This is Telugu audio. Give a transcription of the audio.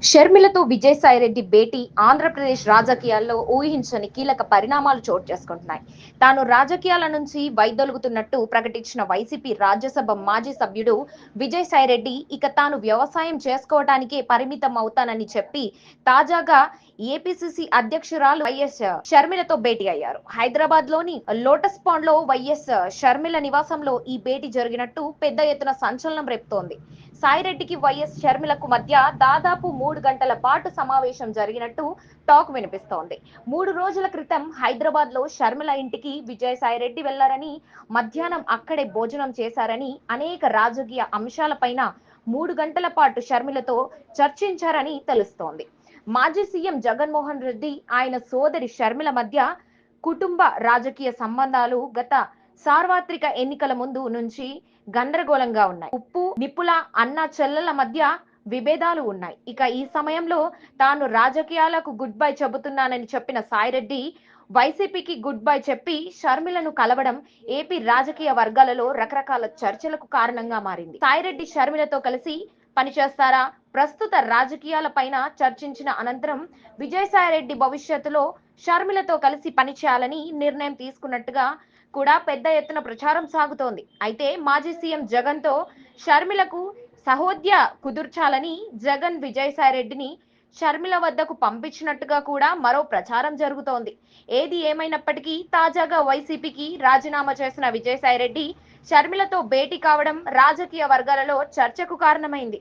షర్మిలతో విజయసాయిరెడ్డి భేటీ ఆంధ్రప్రదేశ్ రాజకీయాల్లో ఊహించని కీలక పరిణామాలు చోటు చేసుకుంటున్నాయి. తాను రాజకీయాల నుంచి వైదొలుగుతున్నట్టు ప్రకటించిన వైసీపీ రాజ్యసభ మాజీ సభ్యుడు విజయసాయిరెడ్డి ఇక తాను వ్యవసాయం చేసుకోవడానికే పరిమితం అవుతానని చెప్పి తాజాగా ఏపీసీసీ అధ్యక్షురాలు వైఎస్ షర్మిలతో భేటీ అయ్యారు. హైదరాబాద్ లోని లోటస్ పాండ్ లో వైఎస్ షర్మిల నివాసంలో ఈ భేటీ జరిగినట్టు పెద్ద ఎత్తున సంచలనం రేపుతోంది. సాయిరెడ్డికి వైఎస్ షర్మిలకు మధ్య దాదాపు 3 గంటల పాటు సమావేశం జరిగినట్టు టాక్ వినిపిస్తోంది. 3 రోజుల క్రితం హైదరాబాద్ లో షర్మిల ఇంటికి విజయసాయిరెడ్డి వెళ్లారని, మధ్యాహ్నం అక్కడే భోజనం చేశారని, అనేక రాజకీయ అంశాలపైన 3 గంటల పాటు షర్మిలతో చర్చించారని తెలుస్తోంది. మాజీ సీఎం జగన్మోహన్ రెడ్డి, ఆయన సోదరి షర్మిల మధ్య కుటుంబ రాజకీయ సంబంధాలు గత సార్వత్రిక ఎన్నికల ముందు నుంచి గందరగోళంగా ఉన్నాయి. ఉప్పు నిప్పుల అన్న చెల్లెల మధ్య విభేదాలు ఉన్నాయి. ఇక ఈ సమయంలో తాను రాజకీయాలకు గుడ్ బై చెబుతున్నానని చెప్పిన సాయిరెడ్డి వైసీపీకి గుడ్ బై చెప్పి షర్మిలను కలవడం ఏపీ రాజకీయ వర్గాలలో రకరకాల చర్చలకు కారణంగా మారింది. సాయిరెడ్డి షర్మిలతో కలిసి పనిచేస్తారా? ప్రస్తుత రాజకీయాల పైన చర్చించిన అనంతరం విజయసాయిరెడ్డి భవిష్యత్తులో షర్మిలతో కలిసి పనిచేయాలని నిర్ణయం తీసుకున్నట్టుగా కూడా పెద్ద ఎత్తున ప్రచారం సాగుతోంది. అయితే మాజీ సీఎం జగన్ తో షర్మిలకు సహోద్య కుదుర్చాలని జగన్ విజయసాయిరెడ్డిని షర్మిల వద్దకు పంపించినట్టుగా కూడా మరో ప్రచారం జరుగుతోంది. ఏది ఏమైనప్పటికీ తాజాగా వైసీపీకి రాజీనామా చేసిన విజయసాయిరెడ్డి షర్మిలతో భేటీ కావడం రాజకీయ వర్గాలలో చర్చకు కారణమైంది.